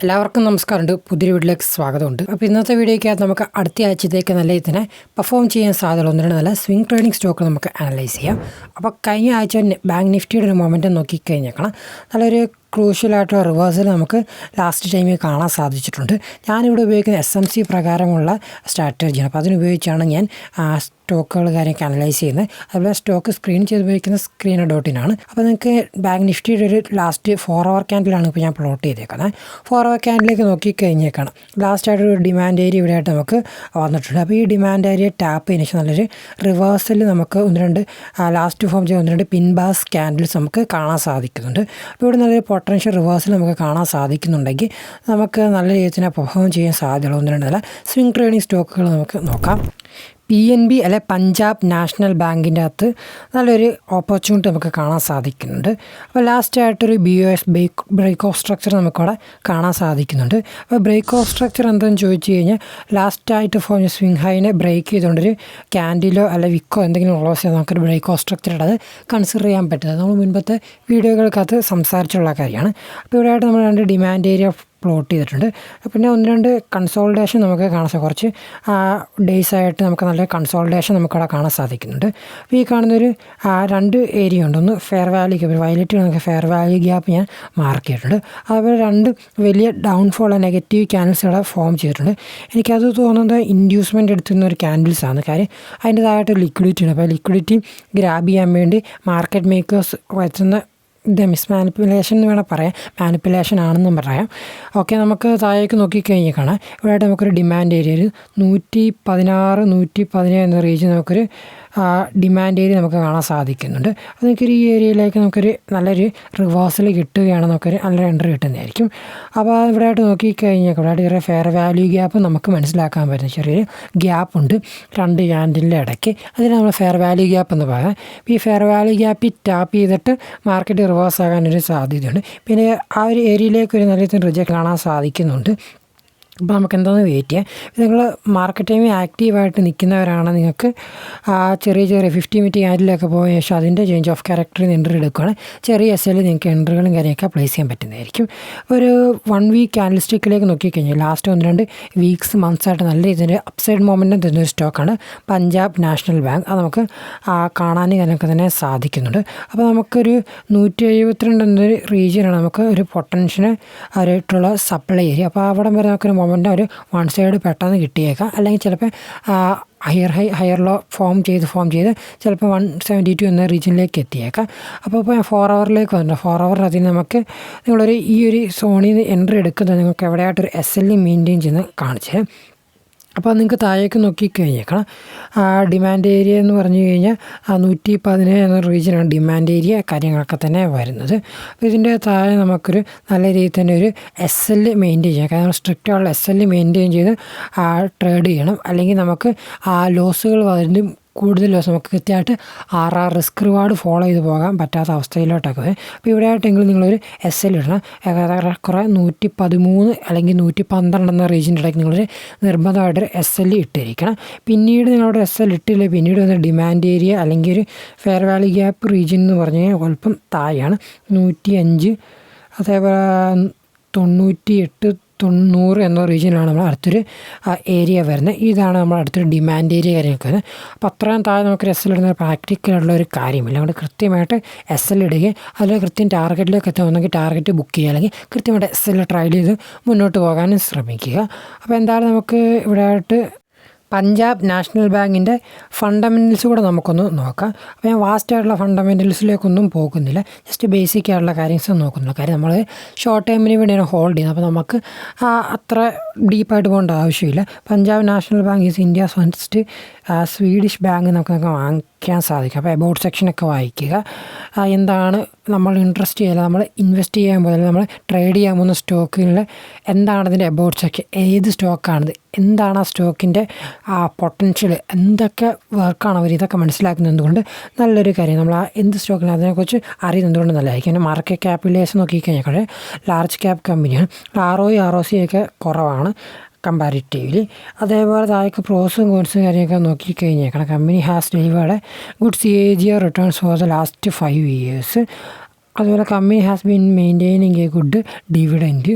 എല്ലാവർക്കും നമസ്കാരമുണ്ട്. പുതിയൊരു വീട്ടിലേക്ക് സ്വാഗതമുണ്ട്. അപ്പോൾ ഇന്നത്തെ വീഡിയോയ്ക്കകത്ത് നമുക്ക് അടുത്ത ആഴ്ചത്തേക്ക് നല്ല ഇതിനെ പെർഫോം ചെയ്യാൻ സാധ്യതയുള്ള ഒന്നിനും നല്ല സ്വിംഗ് ട്രേഡിംഗ് സ്റ്റോക്ക് നമുക്ക് അനലൈസ് ചെയ്യാം. അപ്പോൾ കഴിഞ്ഞ ആഴ്ച ബാങ്ക് നിഫ്റ്റിയുടെ ഒരു മൊമെൻറ്റം നോക്കിക്കഴിഞ്ഞേക്കണം. നല്ലൊരു ക്രൂഷ്യലായിട്ടുള്ള റിവേഴ്സൽ നമുക്ക് ലാസ്റ്റ് ടൈമിൽ കാണാൻ സാധിച്ചിട്ടുണ്ട്. ഞാനിവിടെ ഉപയോഗിക്കുന്ന SMC പ്രകാരമുള്ള സ്ട്രാറ്റജിയാണ്. അപ്പോൾ അതിനുപയോഗിച്ചാണ് ഞാൻ സ്റ്റോക്കുകൾ കാര്യമൊക്കെ അനലൈസ് ചെയ്യുന്നത്. അതുപോലെ സ്റ്റോക്ക് സ്ക്രീൻ ചെയ്ത് ഉപയോഗിക്കുന്ന സ്ക്രീൻ ഡോട്ടിനാണ്. അപ്പോൾ നിങ്ങൾക്ക് ബാങ്ക് നിഫ്റ്റിയുടെ ഒരു ലാസ്റ്റ് 4 hour ക്യാൻഡിലാണ് ഇപ്പോൾ ഞാൻ പ്ലോട്ട് ചെയ്തേക്കുന്നത്. 4 hour ക്യാൻഡിലേക്ക് നോക്കിക്കഴിഞ്ഞേക്കണം. ലാസ്റ്റായിട്ടൊരു ഡിമാൻഡ് ഏരിയ ഇവിടെയായിട്ട് നമുക്ക് വന്നിട്ടുണ്ട്. അപ്പോൾ ഈ ഡിമാൻഡ് ഏരിയ ടാപ്പ് ചെയ്തതിന് ശേഷം നല്ലൊരു റിവേഴ്സൽ നമുക്ക് ലാസ്റ്റ് ഫോം ചെയ്ത 1-2 പിൻ ബാസ് ക്യാൻഡിൽസ് നമുക്ക് കാണാൻ സാധിക്കുന്നുണ്ട്. അപ്പോൾ ഇവിടെ നല്ലൊരു പൊട്ടൻഷ്യൽ റിവേഴ്സൽ നമുക്ക് കാണാൻ സാധിക്കുന്നുണ്ടെങ്കിൽ നമുക്ക് നല്ല രീതിയിൽ പെർഫോം ചെയ്യാൻ സാധ്യതയുള്ള 1-2 നല്ല സ്വിംഗ് ട്രേഡിംഗ് സ്റ്റോക്കുകൾ നമുക്ക് നോക്കാം. PNB അല്ലെ പഞ്ചാബ് നാഷണൽ ബാങ്കിൻ്റെ അകത്ത് നല്ലൊരു ഓപ്പർച്യൂണിറ്റി നമുക്ക് കാണാൻ സാധിക്കുന്നുണ്ട്. അപ്പോൾ ലാസ്റ്റായിട്ടൊരു BOS ബ്രേക്ക് ഓഫ് സ്ട്രക്ചർ നമുക്കവിടെ കാണാൻ സാധിക്കുന്നുണ്ട്. അപ്പോൾ ബ്രേക്ക് ഓഫ് സ്ട്രക്ചർ എന്താണെന്ന് ചോദിച്ചു കഴിഞ്ഞാൽ ലാസ്റ്റായിട്ട് ഫോം സ്വിംഗ് ഹൈനെ ബ്രേക്ക് ചെയ്തുകൊണ്ടൊരു ക്യാൻഡിലോ അല്ലെ വിക്കോ എന്തെങ്കിലും ക്ലോസ് ചെയ്താൽ നമുക്കൊരു ബ്രേക്ക് ഓഫ് സ്ട്രക്ചർ അത് കൺസിഡർ ചെയ്യാൻ പറ്റുന്നത് നമ്മൾ മുൻപത്തെ വീഡിയോകൾക്കകത്ത് സംസാരിച്ചുള്ള കാര്യമാണ്. അപ്പോൾ ഇവിടെയായിട്ട് നമ്മൾ 2 ഡിമാൻഡ് ഏരിയ പ്ലോട്ട് ചെയ്തിട്ടുണ്ട്. പിന്നെ 1-2 കൺസോൾട്ടേഷൻ നമുക്ക് കാണാൻ കുറച്ച് ഡേയ്സ് ആയിട്ട് നമുക്ക് നല്ല കൺസോൾട്ടേഷൻ നമുക്കവിടെ കാണാൻ സാധിക്കുന്നുണ്ട്. അപ്പോൾ ഈ കാണുന്നൊരു 2 ഏരിയ ഉണ്ട്. ഒന്ന് ഫെയർ വാല്യൂ ഗ്യാപ്പ്, വയലറ്റ് നമുക്ക് ഫെയർ വാല്യൂ ഗ്യാപ്പ് ഞാൻ മാർക്ക് ചെയ്തിട്ടുണ്ട്. അതുപോലെ 2 വലിയ ഡൗൺഫോൾ നെഗറ്റീവ് ക്യാൻഡിൽസ് ഇവിടെ ഫോം ചെയ്തിട്ടുണ്ട്. എനിക്കത് തോന്നുന്നത് ഇൻഡ്യൂസ്മെൻ്റ് എടുത്തുന്ന ഒരു ക്യാൻഡിൽസാണ്. കാര്യം അതിൻ്റേതായിട്ട് ലിക്വിഡിറ്റി ഉണ്ട്. അപ്പോൾ ലിക്വിഡിറ്റി ഗ്രാബ് ചെയ്യാൻ വേണ്ടി മാർക്കറ്റ് മേക്കേഴ്സ് വരുത്തുന്ന മാനിപ്പുലേഷൻ എന്ന് വേണം പറയാം, മാനിപ്പുലേഷൻ ആണെന്നും പറയാം. ഓക്കെ, നമുക്ക് താഴേക്ക് നോക്കിക്കഴിഞ്ഞാൽ കാണാം ഇവിടെയായിട്ട് നമുക്കൊരു ഡിമാൻഡ് ഏരിയയിൽ 116, 117 എന്ന റീജിയൻ നമുക്കൊരു ഡിമാൻഡ് ഏരിയ നമുക്ക് കാണാൻ സാധിക്കുന്നുണ്ട്. അപ്പോൾ നമുക്കൊരു ഈ ഏരിയയിലേക്ക് നമുക്കൊരു നല്ലൊരു റിവേഴ്സൽ കിട്ടുകയാണ്, നമുക്കൊരു നല്ലൊരു എൻട്രി കിട്ടുന്നതായിരിക്കും. അപ്പോൾ ഇവിടെയായിട്ട് നോക്കിക്കഴിഞ്ഞാൽ ഇവിടെയായിട്ട് ചെറിയ ഫെയർ വാല്യൂ ഗ്യാപ്പ് നമുക്ക് മനസ്സിലാക്കാൻ പറ്റുന്ന ചെറിയൊരു ഗ്യാപ്പുണ്ട് 2 ക്യാൻഡിലിൻ്റെ ഇടയ്ക്ക്. അതിന് നമ്മൾ ഫെയർ വാല്യൂ ഗ്യാപ്പ് എന്ന് പറയാം. ഈ ഫെയർ വാല്യൂ ഗ്യാപ്പിൽ ടാപ്പ് ചെയ്തിട്ട് മാർക്കറ്റ് റിവേഴ്സ് ആകാനൊരു സാധ്യതയുണ്ട്. പിന്നെ ആ ഒരു ഏരിയയിലേക്ക് ഒരു നല്ല രീതിയിൽ റിജക്റ്റ് കാണാൻ സാധിക്കുന്നുണ്ട്. അപ്പോൾ നമുക്ക് എന്താണെന്ന് വെയിറ്റ് ചെയ്യാം. നിങ്ങൾ മാർക്കറ്റ് ടൈമിൽ ആക്റ്റീവായിട്ട് നിൽക്കുന്നവരാണ്, നിങ്ങൾക്ക് ചെറിയ 50 മിനിറ്റ് ക്യാൻഡിലൊക്കെ പോയ ശേഷം അതിൻ്റെ ചേഞ്ച് ഓഫ് ക്യാരക്ടറിൽ നിന്ന് എൻട്രി എടുക്കുകയാണ്. ചെറിയ SL നിങ്ങൾക്ക് എൻട്രികളും കാര്യമൊക്കെ പ്ലേസ് ചെയ്യാൻ പറ്റുന്നതായിരിക്കും. ഒരു 1 വീക്ക് ക്യാൻഡിൽ സ്റ്റിക്കിലേക്ക് നോക്കിക്കഴിഞ്ഞാൽ ലാസ്റ്റ് 1-2 വീക്സ് മന്ത്സായിട്ട് നല്ല ഇതിൻ്റെ അപ്സൈഡ് മൊമെൻറ്റം തരുന്നൊരു സ്റ്റോക്കാണ് പഞ്ചാബ് നാഷണൽ ബാങ്ക്. അത് നമുക്ക് കാണാനും അതിനൊക്കെ തന്നെ സാധിക്കുന്നുണ്ട്. അപ്പോൾ നമുക്കൊരു 172 എന്നൊരു റീജിയനാണ് നമുക്ക് ഒരു പൊട്ടൻഷ്യൽ ആയിട്ടുള്ള സപ്ലൈ ഏരിയ. അപ്പോൾ അവിടെ വരെ നമുക്കൊരു മൊമെൻ്റ് ഒരു 1 സൈഡ് പെട്ടെന്ന് കിട്ടിയേക്കാം. അല്ലെങ്കിൽ ചിലപ്പോൾ ഹയർ ലോ ഫോം ചെയ്ത് ചിലപ്പോൾ 172 എന്ന റീജിയനിലേക്ക് എത്തിയേക്കാം. അപ്പോൾ ഇപ്പോൾ 4 hourലേക്ക് വന്നിട്ടുണ്ട്. 4 hour അതിന് നമുക്ക് നിങ്ങളൊരു ഈ ഒരു സോണിൽ നിന്ന് എൻട്രി എടുക്കുന്നത് നിങ്ങൾക്ക് എവിടെയായിട്ടൊരു SL മെയിൻറ്റെയിൻ ചെയ്യുന്നത് കാണിച്ച്. അപ്പോൾ നിങ്ങൾക്ക് താഴേക്ക് നോക്കിക്കഴിഞ്ഞേക്കണം. ഡിമാൻഡ് ഏരിയ എന്ന് പറഞ്ഞു കഴിഞ്ഞാൽ 117 എന്ന റീജിയനാണ് ഡിമാൻഡ് ഏരിയ കാര്യങ്ങളൊക്കെ തന്നെ വരുന്നത്. അപ്പോൾ ഇതിൻ്റെ താഴെ നമുക്കൊരു നല്ല രീതിയിൽ തന്നെ ഒരു SL മെയിൻറ്റെയിൻ ചെയ്യാം. കാരണം സ്ട്രിക്റ്റ് ആയിട്ടുള്ള SL മെയിൻറ്റെയിൻ ചെയ്ത് ട്രേഡ് ചെയ്യണം. അല്ലെങ്കിൽ നമുക്ക് ലോസുകൾ വരുന്ന കൂടുതൽ ദിവസം നമുക്ക് കൃത്യമായിട്ട് റിസ്ക് റിവാർഡ് ഫോളോ ചെയ്ത് പോകാൻ പറ്റാത്ത അവസ്ഥയിലോട്ടൊക്കെ വരും. അപ്പോൾ ഇവിടെയായിട്ടെങ്കിലും നിങ്ങളൊരു SL ഇടണം. കുറേ 113 അല്ലെങ്കിൽ 112 എന്ന റീജിയൻ്റെ ഇടയ്ക്ക് നിങ്ങളൊരു നിർബന്ധമായിട്ടൊരു SL ഇട്ടിരിക്കണം. പിന്നീട് നിങ്ങളവിടെ SL ഇട്ടില്ല, പിന്നീട് വന്ന ഡിമാൻഡ് ഏരിയ അല്ലെങ്കിൽ ഒരു ഫെയർ വാല്യൂ ഗ്യാപ്പ് റീജിയൻ എന്ന് പറഞ്ഞു കഴിഞ്ഞാൽ അല്പം താഴെയാണ്. 105 അതേപോലെ 98, 90 എന്ന റീജിയനാണ് നമ്മൾ അടുത്തൊരു ഏരിയ വരുന്നത്. ഇതാണ് നമ്മൾ അടുത്തൊരു ഡിമാൻഡ് ഏരിയ കാര്യമൊക്കെ വരുന്നത്. അപ്പോൾ അത്രയും താഴെ നമുക്ക് SL ഇടുന്ന പ്രാക്ടിക്കലുള്ള ഒരു കാര്യമില്ല. നമ്മൾ കൃത്യമായിട്ട് SL ഇടുകയും അതിൽ കൃത്യം ടാർഗറ്റിലേക്ക് എത്തുമെന്നെങ്കിൽ ടാർഗറ്റ് ബുക്ക് ചെയ്യുക, അല്ലെങ്കിൽ കൃത്യമായിട്ട് SL ട്രയൽ ചെയ്ത് മുന്നോട്ട് പോകാനും ശ്രമിക്കുക. അപ്പോൾ എന്തായാലും നമുക്ക് ഇവിടെ ആയിട്ട് പഞ്ചാബ് നാഷണൽ ബാങ്കിൻ്റെ ഫണ്ടമെൻറ്റൽസ് കൂടെ നമുക്കൊന്ന് നോക്കാം. അപ്പോൾ ഞാൻ വാസ്റ്റായിട്ടുള്ള ഫണ്ടമെൻറ്റൽസിലേക്കൊന്നും പോകുന്നില്ല, ജസ്റ്റ് ബേസിക് ആയിട്ടുള്ള കാര്യങ്ങൾ നോക്കുന്നില്ല. കാര്യം നമ്മൾ ഷോർട്ട് ടൈമിന് വേണ്ടിയാണ് ഹോൾഡ് ചെയ്യുന്നത്. അപ്പോൾ നമുക്ക് അത്ര ഡീപ്പായിട്ട് പോകേണ്ട ആവശ്യമില്ല. Punjab national bank is India's first Swedish bank നമുക്ക് വാങ്ങിക്കാൻ സാധിക്കും. അപ്പോൾ എബൌട്ട് സെക്ഷനൊക്കെ വായിക്കുക. എന്താണ് നമ്മൾ ഇൻട്രസ്റ്റ് ചെയ്യുക, നമ്മൾ ഇൻവെസ്റ്റ് ചെയ്യാൻ പോകുന്നത്, നമ്മൾ ട്രേഡ് ചെയ്യാൻ പോകുന്ന സ്റ്റോക്കിൽ എന്താണ് അതിൻ്റെ എബൌട്ട് സെക്ഷൻ, ഏത് സ്റ്റോക്കാണിത്, എന്താണ് ആ സ്റ്റോക്കിൻ്റെ പൊട്ടൻഷ്യൽ, എന്തൊക്കെ വർക്കാണ് അവർ, ഇതൊക്കെ മനസ്സിലാക്കുന്നത് എന്തുകൊണ്ട് നല്ലൊരു കാര്യം. നമ്മൾ എന്ത് സ്റ്റോക്കിന് അതിനെക്കുറിച്ച് അറിയുന്നത് എന്തുകൊണ്ട് നല്ലതായിരിക്കും. പിന്നെ മാർക്കറ്റ് ക്യാപിറ്റലൈസേഷൻ നോക്കിക്കഴിഞ്ഞാൽ ലാർജ് ക്യാപ് കമ്പനിയാണ്. ROE ROC ഒക്കെ കുറവാണ് കമ്പാരിറ്റീവ്ലി. അതേപോലെ താഴേക്ക് പ്രോസും കോൺസും കാര്യമൊക്കെ നോക്കിക്കഴിഞ്ഞേക്കണം. Company has delivered good CAGR returns for the last 5 years. അതുപോലെ company has been maintaining a good dividend.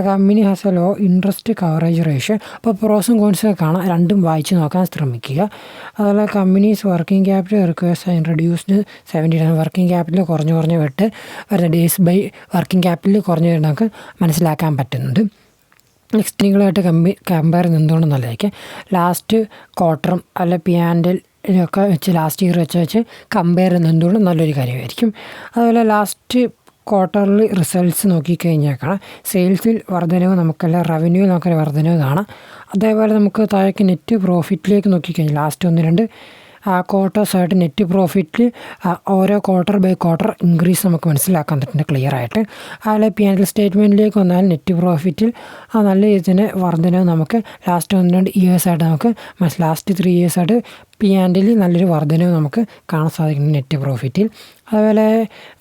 Company has a low interest coverage ratio. അപ്പോൾ പ്രോസും കോൺസും കാണാം, രണ്ടും വായിച്ച് നോക്കാൻ ശ്രമിക്കുക. അതുപോലെ company's working capital requires reduced 70. Working capital കുറഞ്ഞ് വരുന്ന ഡേയ്സ് ബൈ വർക്കിംഗ് ക്യാപിറ്റൽ കുറഞ്ഞ് വരുന്ന നമുക്ക് മനസ്സിലാക്കാൻ പറ്റുന്നുണ്ട്. നെക്സ്റ്റ് നിങ്ങളായിട്ട് കമ്പയർ ചെയ്യുന്നതുകൊണ്ട് നല്ലതായിരിക്കും. ലാസ്റ്റ് ക്വാർട്ടറും അല്ല P&L ഒക്കെ വെച്ച് ലാസ്റ്റ് ഇയർ വെച്ച് കമ്പയർ ചെയ്യുന്നതുകൊണ്ട് നല്ലൊരു കാര്യമായിരിക്കും. അതുപോലെ ലാസ്റ്റ് ക്വാർട്ടർലി റിസൾട്ട്സ് നോക്കിക്കഴിഞ്ഞാൽ കാണാം സെയിൽസിൽ വർധനവ്, നമുക്കെല്ലാം റവന്യൂവിൽ നമുക്കൊരു വർധനവ് കാണാം. അതേപോലെ നമുക്ക് താഴേക്ക് നെറ്റ് പ്രോഫിറ്റിലേക്ക് നോക്കിക്കഴിഞ്ഞാൽ ലാസ്റ്റ് 1-2 ക്വാർട്ടേഴ്സായിട്ട് നെറ്റ് പ്രോഫിറ്റിൽ ഓരോ ക്വാർട്ടർ ബൈ ക്വാർട്ടർ ഇൻക്രീസ് നമുക്ക് മനസ്സിലാക്കാൻ പറ്റുന്നുണ്ട് ക്ലിയർ ആയിട്ട്. അതുപോലെ P&L സ്റ്റേറ്റ്മെൻറ്റിലേക്ക് വന്നാൽ നെറ്റ് പ്രോഫിറ്റിൽ നല്ല രീതിയിൽ വർധനവ് നമുക്ക് ലാസ്റ്റ് 1-2 ഇയേഴ്സായിട്ട് നമുക്ക് ലാസ്റ്റ് 3 ഇയേഴ്സായിട്ട് P&L നല്ലൊരു വർധനവ് നമുക്ക് കാണാൻ സാധിക്കുന്നു നെറ്റ് പ്രോഫിറ്റിൽ. അതുപോലെ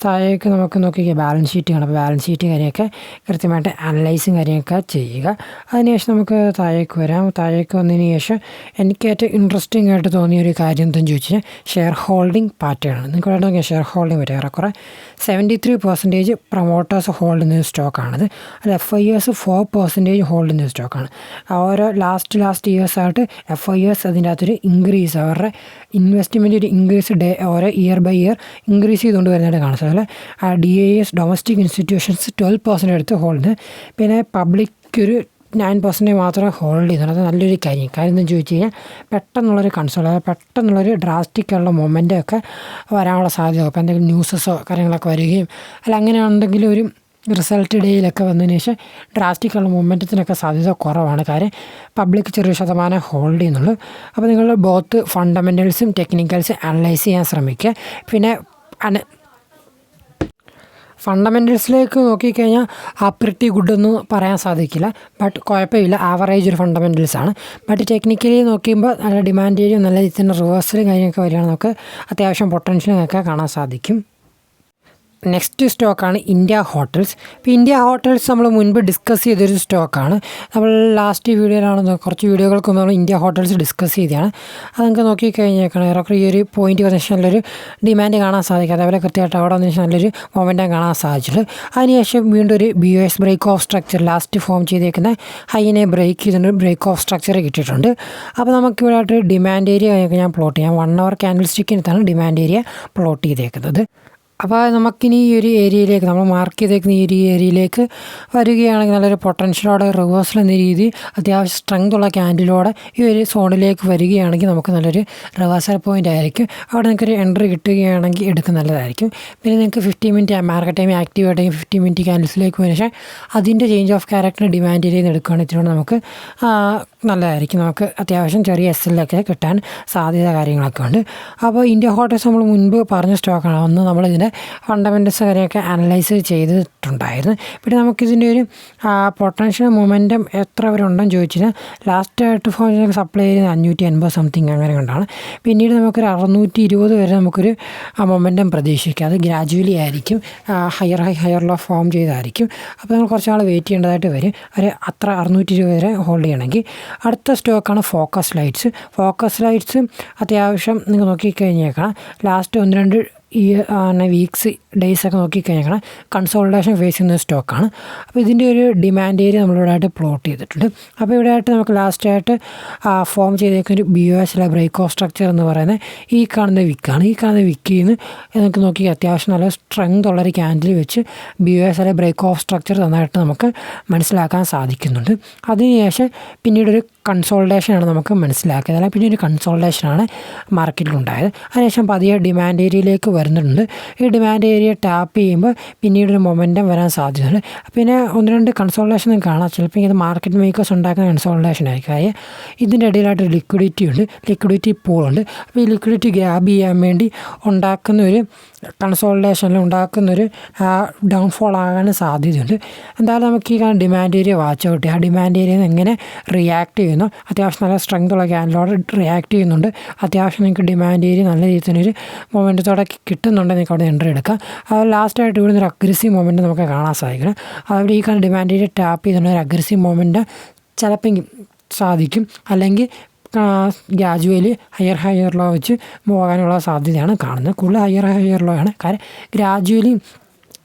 താഴേക്ക് നമുക്ക് നോക്കിക്കുക ബാലൻസ് ഷീറ്റ് കാണാം. അപ്പോൾ ബാലൻസ് ഷീറ്റ് കാര്യമൊക്കെ കൃത്യമായിട്ട് അനലൈസും കാര്യമൊക്കെ ചെയ്യുക. അതിനുശേഷം നമുക്ക് താഴേക്ക് വരാം. താഴേക്ക് വന്നതിന് ശേഷം എനിക്ക് ഏറ്റവും ഇൻട്രസ്റ്റിംഗ് ആയിട്ട് തോന്നിയൊരു കാര്യം എന്താണെന്ന് ചോദിച്ചു കഴിഞ്ഞാൽ ഷെയർ ഹോൾഡിംഗ് പാറ്റേൺ ആണ്. നിങ്ങൾക്ക് വേണ്ട നോക്കിയാൽ ഷെയർ ഹോൾഡിംഗ് പറ്റും. ഏറെക്കുറെ 73% പ്രൊമോട്ടേഴ്സ് ഹോൾഡ് ചെയ്യുന്ന സ്റ്റോക്കാണിത്. അത് FIs 4% ഹോൾഡ് ചെയ്യുന്ന സ്റ്റോക്കാണ്. ഓരോ ലാസ്റ്റ് ഇയേഴ്സായിട്ട് FIs അതിൻ്റെ അകത്തൊരു ഇൻക്രീസ്, അവരുടെ ഇൻവെസ്റ്റ്മെൻറ്റ് ഒരു ഇൻക്രീസ് ഓരോ ഇയർ ബൈ ഇയർ ഇൻക്രീസ് ചെയ്തുകൊണ്ട് വരുന്നതായിട്ട് കാണാം. അതുപോലെ DIS ഡൊമസ്റ്റിക് ഇൻസ്റ്റിറ്റ്യൂഷൻസ് 12% എടുത്ത് ഹോൾഡ് ചെയ്യുന്നത്. പിന്നെ പബ്ലിക് ഒരു 9% മാത്രമേ ഹോൾഡ് ചെയ്യുന്നുള്ളൂ. അത് നല്ലൊരു കാര്യം എന്ന് ചോദിച്ചു കഴിഞ്ഞാൽ പെട്ടെന്നുള്ളൊരു കൺസോൾ, പെട്ടെന്നുള്ളൊരു ഡ്രാസ്റ്റിക്കുള്ള മൊമെൻ്റ് ഒക്കെ വരാനുള്ള സാധ്യത. അപ്പോൾ എന്തെങ്കിലും ന്യൂസസോ കാര്യങ്ങളൊക്കെ വരികയും അല്ല അങ്ങനെയാണെന്തെങ്കിലും ഒരു റിസൾട്ട് ഡേയിലൊക്കെ വന്നതിന് ശേഷം ഡ്രാസ്റ്റിക്കുള്ള മൂവ്മെൻറ്റത്തിനൊക്കെ സാധ്യത കുറവാണ്. കാര്യം പബ്ലിക് ചെറിയ ശതമാനം ഹോൾഡ് ചെയ്യുന്നുള്ളൂ. അപ്പോൾ നിങ്ങൾ ബോത്ത് ഫണ്ടമെൻ്റൽസും ടെക്നിക്കൽസും അനലൈസ് ചെയ്യാൻ ശ്രമിക്കുക. പിന്നെ ഫണ്ടമെൻ്റൽസിലേക്ക് നോക്കിക്കഴിഞ്ഞാൽ പ്രിറ്റി ഗുഡൊന്നും പറയാൻ സാധിക്കില്ല, ബട്ട് കുഴപ്പമില്ല, ആവറേജ് ഒരു ഫണ്ടമെൻ്റൽസാണ്. ബട്ട് ടെക്നിക്കലി നോക്കുമ്പോൾ നല്ല ഡിമാൻഡ് ഏരിയ നല്ല രീതിയിൽ റിവേഴ്സൽ കാര്യമൊക്കെ വരികയാണെങ്കിൽ നമുക്ക് അത്യാവശ്യം പൊട്ടൻഷ്യലൊക്കെ കാണാൻ സാധിക്കും. നെക്സ്റ്റ് സ്റ്റോക്കാണ് ഇന്ത്യ ഹോട്ടൽസ്. ഇപ്പോൾ ഇന്ത്യ ഹോട്ടൽസ് നമ്മൾ മുൻപ് ഡിസ്കസ് ചെയ്തൊരു സ്റ്റോക്കാണ്. നമ്മൾ ലാസ്റ്റ് വീഡിയോയിലാണ് കുറച്ച് വീഡിയോകൾക്ക് നമ്മൾ ഇന്ത്യ ഹോട്ടൽസ് ഡിസ്കസ് ചെയ്തതാണ്. അത് നിങ്ങൾക്ക് നോക്കിക്കഴിഞ്ഞേക്കണം ഏറെക്കുറെ ഈ ഒരു പോയിൻ്റ് വന്നിട്ട് നല്ലൊരു ഡിമാൻഡ് കാണാൻ സാധിക്കും. അതേപോലെ കൃത്യമായിട്ട് അവിടെ വന്നിട്ട് നല്ലൊരു മൊമെൻറ്റം കാണാൻ സാധിച്ചിട്ടുണ്ട്. അതിനുശേഷം വീണ്ടും ഒരു BOS break of structure last form ചെയ്തേക്കുന്ന ഹൈനെ ബ്രേക്ക് ചെയ്തിട്ട് ബ്രേക്ക് ഓഫ് സ്ട്രക്ചർ കിട്ടിയിട്ടുണ്ട്. അപ്പോൾ നമുക്കിവിടെ ആയിട്ട് ഡിമാൻഡ് ഏരിയ ഞാൻ പ്ലോട്ട് ചെയ്യാം. 1 hour ക്യാൻഡിൽ സ്റ്റിക്കിനകത്താണ് ഡിമാൻഡ് ഏരിയ പ്ലോട്ട് ചെയ്തേക്കുന്നത്. അപ്പോൾ നമുക്കിനി ഈ ഒരു ഏരിയയിലേക്ക് നമ്മൾ മാർക്ക് ചെയ്തേക്കുന്ന ഈ ഒരു ഏരിയയിലേക്ക് വരികയാണെങ്കിൽ നല്ലൊരു പൊട്ടൻഷ്യലോടെ റിവേഴ്സൽ എന്ന രീതി അത്യാവശ്യം സ്ട്രെങ്ത് ഉള്ള ക്യാൻഡിലോടെ ഈ ഒരു സോണിലേക്ക് വരികയാണെങ്കിൽ നമുക്ക് നല്ലൊരു റിവേഴ്സൽ പോയിൻ്റ് ആയിരിക്കും. അവിടെ നിങ്ങൾക്കൊരു എൻട്രി കിട്ടുകയാണെങ്കിൽ എടുക്കുക നല്ലതായിരിക്കും. പിന്നെ നിങ്ങൾക്ക് 50 മിനിറ്റ് മാർക്കറ്റ് ടൈം ആക്റ്റീവ് ആയിട്ടെങ്കിൽ 50 മിനിറ്റ് ക്യാൻഡിൽസിലേക്ക് വന്ന ശേഷം അതിൻ്റെ ചേഞ്ച് ഓഫ് ക്യാരക്ടർ ഡിമാൻഡ് ഏരിയയിൽ എടുക്കുകയാണെങ്കിൽ നമുക്ക് നല്ലതായിരിക്കും. നമുക്ക് അത്യാവശ്യം ചെറിയ SLൊക്കെ കിട്ടാൻ സാധ്യത കാര്യങ്ങളൊക്കെ ഉണ്ട്. അപ്പോൾ ഇന്ത്യ ഹോട്ടൽസ് നമ്മൾ മുൻപ് പറഞ്ഞ സ്റ്റോക്കാണ്. ഒന്ന് നമ്മളിതിൻ്റെ ഫണ്ടമെൻ്റൽസ് കാര്യമൊക്കെ അനലൈസ് ചെയ്തിട്ടുണ്ടായിരുന്നു. പിന്നെ നമുക്കിതിൻ്റെ ഒരു പൊട്ടൻഷ്യൽ മൊമെൻറ്റം എത്ര വരെ ഉണ്ടെന്ന് ചോദിച്ചാൽ ലാസ്റ്റായിട്ട് ഫോൺ സപ്ലൈ ചെയ്യുന്നത് 580 സംതിങ് അങ്ങനെ കൊണ്ടാണ്. പിന്നീട് നമുക്കൊരു 620 വരെ നമുക്കൊരു മൊമെൻറ്റം പ്രതീക്ഷിക്കാം. അത് ഗ്രാജുവലി ആയിരിക്കും, ഹയർ ലോ ഫോം ചെയ്തായിരിക്കും. അപ്പോൾ നമ്മൾ കുറച്ച് നാൾ വെയിറ്റ് ചെയ്യേണ്ടതായിട്ട് വരും. ഒരു അത്ര 620 വരെ ഹോൾഡ് ചെയ്യണമെങ്കിൽ. അടുത്ത സ്റ്റോക്കാണ് ഫോക്കസ് ലൈറ്റ്സ്. ഫോക്കസ് ലൈറ്റ്സ് അത്യാവശ്യം നിങ്ങൾ നോക്കിക്കഴിഞ്ഞേക്കണം ലാസ്റ്റ് 1-2 വീക്സ് ഡേയ്സൊക്കെ നോക്കിക്കഴിഞ്ഞാൽ കൺസോൾട്ടേഷൻ ഫേസ് ചെയ്യുന്ന സ്റ്റോക്കാണ്. അപ്പോൾ ഇതിൻ്റെ ഒരു ഡിമാൻഡ് ഏരിയ നമ്മളിവിടെ ആയിട്ട് പ്ലോട്ട് ചെയ്തിട്ടുണ്ട്. അപ്പോൾ ഇവിടെ ആയിട്ട് നമുക്ക് ലാസ്റ്റായിട്ട് ഫോം ചെയ്തേക്കുന്ന ഒരു BOS ബ്രേക്ക് ഓഫ് സ്ട്രക്ചർ എന്ന് പറയുന്നത് ഈ കാണുന്ന വിക്കാണ്. ഈ കാണുന്ന വിക്കിൽ നിന്ന് നമുക്ക് നോക്കി അത്യാവശ്യം നല്ല സ്ട്രെങ്ത് ഉള്ളൊരു ക്യാൻഡിൽ വെച്ച് BOS ബ്രേക്ക് ഓഫ് സ്ട്രക്ചർ നന്നായിട്ട് നമുക്ക് മനസ്സിലാക്കാൻ സാധിക്കുന്നുണ്ട്. അതിനുശേഷം പിന്നീടൊരു കൺസോൾട്ടേഷനാണ് നമുക്ക് മനസ്സിലാക്കിയത്. അല്ലെങ്കിൽ പിന്നെ ഒരു കൺസോൾട്ടേഷനാണ് മാർക്കറ്റിലുണ്ടായത്. അതിനുശേഷം പതിയെ ഡിമാൻഡ് ഏരിയയിലേക്ക് വരുന്നുണ്ട്. ഈ ഡിമാൻഡ് ഏരിയ ടാപ്പ് ചെയ്യുമ്പോൾ പിന്നീടൊരു മൊമെൻറ്റം വരാൻ സാധ്യതയുണ്ട്. പിന്നെ 1-2 കൺസോൾട്ടേഷൻ കാണാം. ചിലപ്പോൾ ഇത് മാർക്കറ്റ് മേക്കേഴ്സ് ഉണ്ടാക്കുന്ന കൺസോൾട്ടേഷൻ ആയിരിക്കും. കാര്യം ഇതിൻ്റെ ഇടയിലായിട്ട് ലിക്വിഡിറ്റി ഉണ്ട്, ലിക്വിഡിറ്റി പൂളുണ്ട്. അപ്പോൾ ഈ ലിക്വിഡിറ്റി ഗ്രാബ് ചെയ്യാൻ വേണ്ടി ഉണ്ടാക്കുന്ന ഒരു കൺസോൾട്ടേഷനിൽ ഉണ്ടാക്കുന്നൊരു ഡൗൺഫോൾ ആകാൻ സാധ്യതയുണ്ട്. എന്തായാലും നമുക്ക് ഈ ഡിമാൻഡ് ഏരിയ വാച്ച് ഔട്ട് ചെയ്യാം. ആ ഡിമാൻഡ് ഏരിയയിൽ നിന്ന് എങ്ങനെ റിയാക്ട് ചെയ്യുന്നു, അത്യാവശ്യം നല്ല സ്ട്രെങ്ത് ഉള്ള ക്യാൻഡിലോട് റിയാക്ട് ചെയ്യുന്നുണ്ട്. അത്യാവശ്യം നിങ്ങൾക്ക് ഡിമാൻഡ് ഏരിയ നല്ല രീതിയിലൊരു മൊമെൻറ്റത്തോടെ കിട്ടുന്നുണ്ടെങ്കിൽ നിങ്ങൾക്ക് അവിടെ എൻട്രി എടുക്കാം. അത് ലാസ്റ്റായിട്ട് ഇവിടെ ഒരു അഗ്രസീവ് മൊമെൻറ്റ് നമുക്ക് കാണാൻ സാധിക്കണം. അതുകൊണ്ട് ഈ ഡിമാൻഡ് ഏരിയ ടാപ്പ് ചെയ്തിട്ടുള്ള ഒരു അഗ്രസീവ് മൊമെൻറ്റ് ചിലപ്പോൾ സാധിക്കും, അല്ലെങ്കിൽ ഗ്രാജുവലി ഹയർ ലോ വെച്ച് പോകാനുള്ള സാധ്യതയാണ് കാണുന്നത്. കൂടുതൽ ഹയർ ലോ ആണ്. കാരണം ഗ്രാജുവലി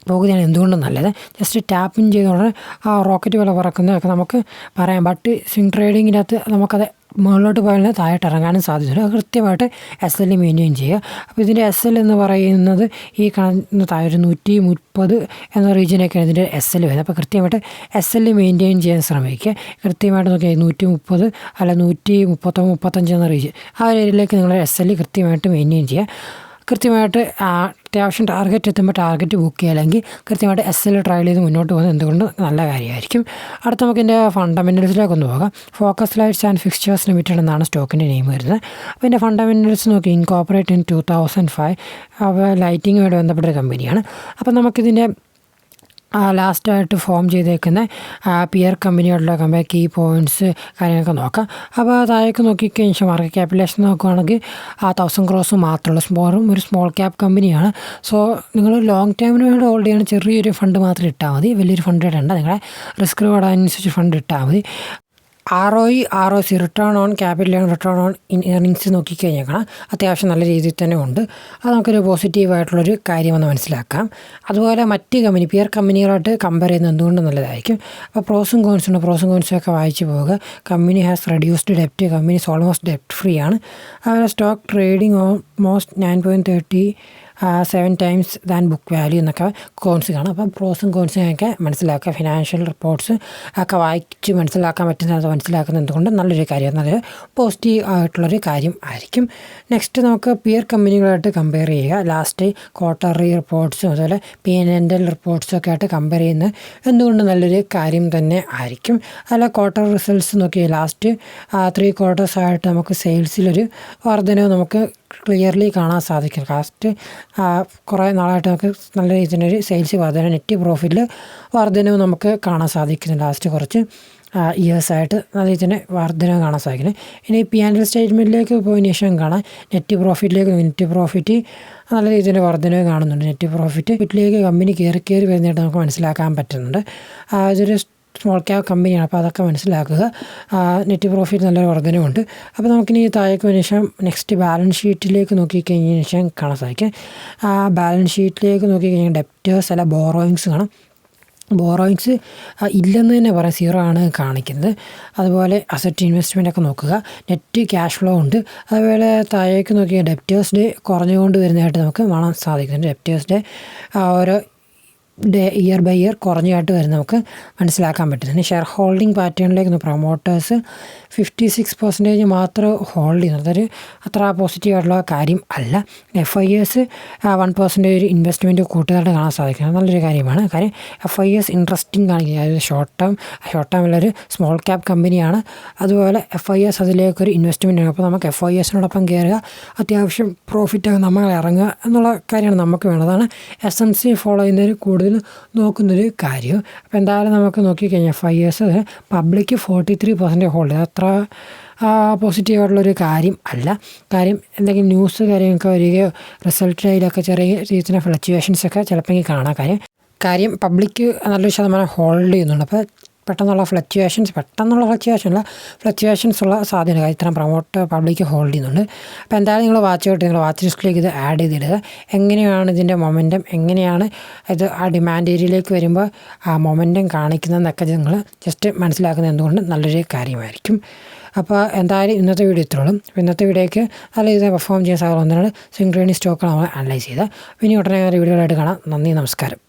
പോകുകയാണ് എന്തുകൊണ്ടും നല്ലത്. ജസ്റ്റ് ടാപ്പിൻ ചെയ്തുകൊണ്ട് ആ റോക്കറ്റ് പോലെ പറക്കുന്നതൊക്കെ നമുക്ക് പറയാം. ബട്ട് സ്വിംഗ് ട്രേഡിങ്ങിനകത്ത് നമുക്കത് മുകളിലോട്ട് പോയാൽ താഴോട്ട് ഇറങ്ങാനും സാധ്യതയുണ്ട്. അത് കൃത്യമായിട്ട് SL മെയിൻറ്റെയിൻ ചെയ്യുക. അപ്പോൾ ഇതിൻ്റെ SL എന്ന് പറയുന്നത് ഈ കാണുന്ന താഴെ ഒരു 130 എന്ന റീജിയനൊക്കെയാണ് ഇതിൻ്റെ SL വരുന്നത്. അപ്പോൾ കൃത്യമായിട്ട് SL മെയിൻറ്റെയിൻ ചെയ്യാൻ ശ്രമിക്കുക. കൃത്യമായിട്ട് നോക്കിയാൽ 130 അല്ല 139, 35 എന്ന റീജിയൻ ആ ഒരു ഏരിയയിലേക്ക് നിങ്ങൾ SL കൃത്യമായിട്ട് മെയിൻറ്റെയിൻ ചെയ്യുക. കൃത്യമായിട്ട് അത്യാവശ്യം ടാർഗറ്റ് എത്തുമ്പോൾ ടാർഗറ്റ് ബുക്ക് ചെയ്യുക, അല്ലെങ്കിൽ കൃത്യമായിട്ട് SL ട്രയൽ ചെയ്ത് മുന്നോട്ട് പോകുന്നത് എന്തുകൊണ്ട് നല്ല കാര്യമായിരിക്കും. അടുത്ത നമുക്ക് ഇതിൻ്റെ ഫണ്ടമെൻറ്റൽസിലേക്കൊന്ന് പോകാം. Focus lights and fixtures limited എന്നാണ് സ്റ്റോക്കിൻ്റെ നെയിം വരുന്നത്. അപ്പോൾ ഇതിൻ്റെ ഫണ്ടമെൻറ്റൽസ് നോക്കി ഇൻകോർപ്പറേറ്റ് ഇൻ 2005 അപ്പോൾ ലൈറ്റിങ്ങുമായിട്ട് ബന്ധപ്പെട്ടൊരു കമ്പനിയാണ്. അപ്പോൾ നമുക്കിതിൻ്റെ ലാസ്റ്റായിട്ട് ഫോം ചെയ്തേക്കുന്ന പിയർ കമ്പനിയോടുള്ള കമ്പനി കീ പോയിൻറ്റ്സ് കാര്യങ്ങളൊക്കെ നോക്കാം. അപ്പോൾ താഴേക്ക് നോക്കിക്കഴിഞ്ഞാൽ മാർക്കറ്റ് ക്യാപിറ്റലേഷൻ നോക്കുകയാണെങ്കിൽ 1000 crores മാത്രമുള്ള ഒരു സ്മോൾ ക്യാപ്പ് കമ്പനിയാണ്. സോ നിങ്ങൾ ലോങ് ടൈമിന് വേണ്ടി ഹോൾഡ് ചെയ്യണം. ചെറിയൊരു ഫണ്ട് മാത്രം ഇട്ടാൽ മതി, വലിയൊരു ഫണ്ട് ഇടേണ്ട. നിങ്ങളുടെ റിസ്ക് റിവാർഡ് അനുസരിച്ച് ഫണ്ട് ഇട്ടാൽ മതി. ROC return on capital and return on earnings നോക്കിക്കഴിഞ്ഞാൽ അത്യാവശ്യം നല്ല രീതിയിൽ തന്നെ ഉണ്ട്. അത് നമുക്കൊരു പോസിറ്റീവായിട്ടുള്ളൊരു കാര്യമെന്ന് മനസ്സിലാക്കാം. അതുപോലെ മറ്റ് കമ്പനി പിയർ കമ്പനികളായിട്ട് കമ്പയർ ചെയ്യുന്നത് എന്തുകൊണ്ട് നല്ലതായിരിക്കും. അപ്പോൾ പ്രോസും കോൺസുണ്ട്. പ്രോസും കോൺസൊക്കെ വായിച്ച് പോവുക. കമ്പനി ഹാസ് റെഡ്യൂസ്ഡ് ഡെപ്റ്റ്, കമ്പനി ഈസ് ഓൾമോസ്റ്റ് ഡെപ്റ്റ് ഫ്രീ ആണ്. അതുപോലെ stock trading almost 9.37 times than book value എന്നൊക്കെ കോൺസ് കാണാം. അപ്പം പ്രോസും കോൺസിനൊക്കെ മനസ്സിലാക്കുക. ഫിനാൻഷ്യൽ റിപ്പോർട്ട്സ് ഒക്കെ വായിച്ച് മനസ്സിലാക്കാൻ പറ്റുന്നത് മനസ്സിലാക്കുന്നത് എന്തുകൊണ്ട് നല്ലൊരു കാര്യം, നല്ലൊരു പോസിറ്റീവ് ആയിട്ടുള്ളൊരു കാര്യം ആയിരിക്കും. നെക്സ്റ്റ് നമുക്ക് പിയർ കമ്പനികളായിട്ട് കമ്പയർ ചെയ്യുക. ലാസ്റ്റ് ക്വാർട്ടർലി റിപ്പോർട്ട്സും അതുപോലെ P&L റിപ്പോർട്ട്സും ഒക്കെ ആയിട്ട് കമ്പയർ ചെയ്യുന്നത് എന്തുകൊണ്ട് നല്ലൊരു കാര്യം തന്നെ ആയിരിക്കും. അതുപോലെ ക്വാർട്ടർ റിസൾട്ട്സ് നോക്കിയാൽ ലാസ്റ്റ് 3 quarters ആയിട്ട് നമുക്ക് സെയിൽസിലൊരു വർധനവ് നമുക്ക് ക്ലിയർലി കാണാൻ സാധിക്കും. ലാസ്റ്റ് കുറേ നാളായിട്ട് നമുക്ക് നല്ല രീതിയിലൊരു സെയിൽസ് വർധന, നെറ്റ് പ്രോഫിറ്റിൽ വർധനവ് നമുക്ക് കാണാൻ സാധിക്കുന്നു. ലാസ്റ്റ് കുറച്ച് ഇയേഴ്സായിട്ട് നല്ല രീതിയിൽ വർധനവ് കാണാൻ സാധിക്കുന്നത്. ഇനി P&L സ്റ്റേറ്റ്മെൻറ്റിലേക്ക് പോയതിന് ശേഷം കാണാം നെറ്റ് പ്രോഫിറ്റ് നല്ല രീതിയിൽ വർധനവ് കാണുന്നുണ്ട്. നെറ്റ് പ്രോഫിറ്റിലേക്ക് കമ്പനി കയറി വരുന്നതായിട്ട് നമുക്ക് മനസ്സിലാക്കാൻ പറ്റുന്നുണ്ട്. ഇതൊരു സ്മോൾ ക്യാപ് കമ്പനിയാണ്. അപ്പോൾ അതൊക്കെ മനസ്സിലാക്കുക. നെറ്റ് പ്രോഫിറ്റ് നല്ലൊരു വർധനവുണ്ട്. അപ്പോൾ നമുക്കിനി താഴേക്ക് വന്നതിന് ശേഷം നെക്സ്റ്റ് ബാലൻസ് ഷീറ്റിലേക്ക് നോക്കിക്കഴിഞ്ഞതിന് ശേഷം കാണാൻ സാധിക്കും. ബാലൻസ് ഷീറ്റിലേക്ക് നോക്കിക്കഴിഞ്ഞാൽ ഡെപ്റ്റേഴ്സ് അല്ല ബോറോയിങ്സ് കാണാം. ബോറോയിങ്സ് ഇല്ലെന്ന് തന്നെ പറയാം, 0 ആണ് കാണിക്കുന്നത്. അതുപോലെ അസറ്റ് ഇൻവെസ്റ്റ്മെൻ്റ് ഒക്കെ നോക്കുക. നെറ്റ് ക്യാഷ് ഫ്ലോ ഉണ്ട്. അതുപോലെ താഴേക്ക് നോക്കിയാൽ ഡെപ്റ്റേഴ്സ് ഡേ കുറഞ്ഞുകൊണ്ട് വരുന്നതായിട്ട് നമുക്ക് കാണാൻ സാധിക്കുന്നുണ്ട്. ഡെപ്റ്റേഴ്സ് ഡേ ഓരോ ഇയർ ബൈ ഇയർ കുറഞ്ഞായിട്ട് വരുന്ന നമുക്ക് മനസ്സിലാക്കാൻ പറ്റുന്നുണ്ട്. ഷെയർ ഹോൾഡിംഗ് പാറ്റേണിലേക്ക് പ്രൊമോട്ടേഴ്സ് 56% മാത്രം ഹോൾഡ് ചെയ്യുന്നത് അതൊരു അത്ര പോസിറ്റീവായിട്ടുള്ള കാര്യം അല്ല. FIS 1% ഇൻവെസ്റ്റ്മെൻറ്റ് കൂട്ടുകാരുടെ കാണാൻ സാധിക്കുന്നത് നല്ലൊരു കാര്യമാണ്. കാര്യം FIS ഇൻട്രസ്റ്റിംഗ് കാണിക്കുന്നത്, അതായത് ഷോർട്ട് ടേമിലൊരു സ്മോൾ ക്യാപ് കമ്പനിയാണ്. അതുപോലെ FIS അതിലേക്കൊരു ഇൻവെസ്റ്റ്മെൻ്റ് ആണ്. അപ്പോൾ നമുക്ക് FISനോടൊപ്പം കയറുക, അത്യാവശ്യം പ്രോഫിറ്റൊക്കെ നമ്മൾ ഇറങ്ങുക എന്നുള്ള കാര്യമാണ് നമുക്ക് വേണ്ടതാണ്. SMC ഫോളോ ചെയ്യുന്നതിന് കൂടുതൽ നോക്കുന്നൊരു കാര്യം. അപ്പോൾ എന്തായാലും നമുക്ക് നോക്കിക്കഴിഞ്ഞാൽ FIS പബ്ലിക് 43% ഹോൾഡ് ചെയ്യുക അത്ര പോസിറ്റീവായിട്ടുള്ളൊരു കാര്യം അല്ല. കാര്യം എന്തെങ്കിലും ന്യൂസ് കാര്യങ്ങളൊക്കെ വരികയോ റിസൾട്ടിലൊക്കെ ചെറിയ രീതിയിലുള്ള ഫ്ലക്ച്വേഷൻസൊക്കെ ചിലപ്പോൾ കാണാം. കാര്യം പബ്ലിക് നല്ലൊരു ശതമാനം ഹോൾഡ് ചെയ്യുന്നുണ്ട്. അപ്പോൾ പെട്ടെന്നുള്ള ഫ്ലക്ച്വേഷൻസ് ഉള്ള സാധ്യത ഇത്തരം പബ്ലിക് ഹോൾഡ് ചെയ്യുന്നുണ്ട്. അപ്പോൾ എന്തായാലും നിങ്ങൾ വാച്ച് ലിസ്റ്റിലേക്ക് ഇത് ആഡ് ചെയ്തിടുക. എങ്ങനെയാണ് ഇതിൻ്റെ മൊമെൻറ്റം, എങ്ങനെയാണ് ഇത് ആ ഡിമാൻഡ് ഏരിയയിലേക്ക് വരുമ്പോൾ ആ മൊമെൻറ്റം കാണിക്കുന്നതെന്നൊക്കെ നിങ്ങൾ ജസ്റ്റ് മനസ്സിലാക്കുന്നത് എന്തുകൊണ്ട് നല്ലൊരു കാര്യമായിരിക്കും. അപ്പോൾ എന്തായാലും ഇന്നത്തെ വീഡിയോ ഇത്രയുള്ളൂ. അപ്പോൾ ഇന്നത്തെ വീഡിയോയ്ക്ക് നല്ല രീതിയിൽ പെർഫോം ചെയ്യാൻ സാധ്യത ഒന്നാണ് സ്വിംഗ് ട്രേഡിംഗ് സ്റ്റോക്കുകൾ നമ്മൾ അനലൈസ് ചെയ്തത്. ഇനി ഉടനെ വീഡിയോകളായിട്ട് കാണാം. നന്ദി, നമസ്കാരം.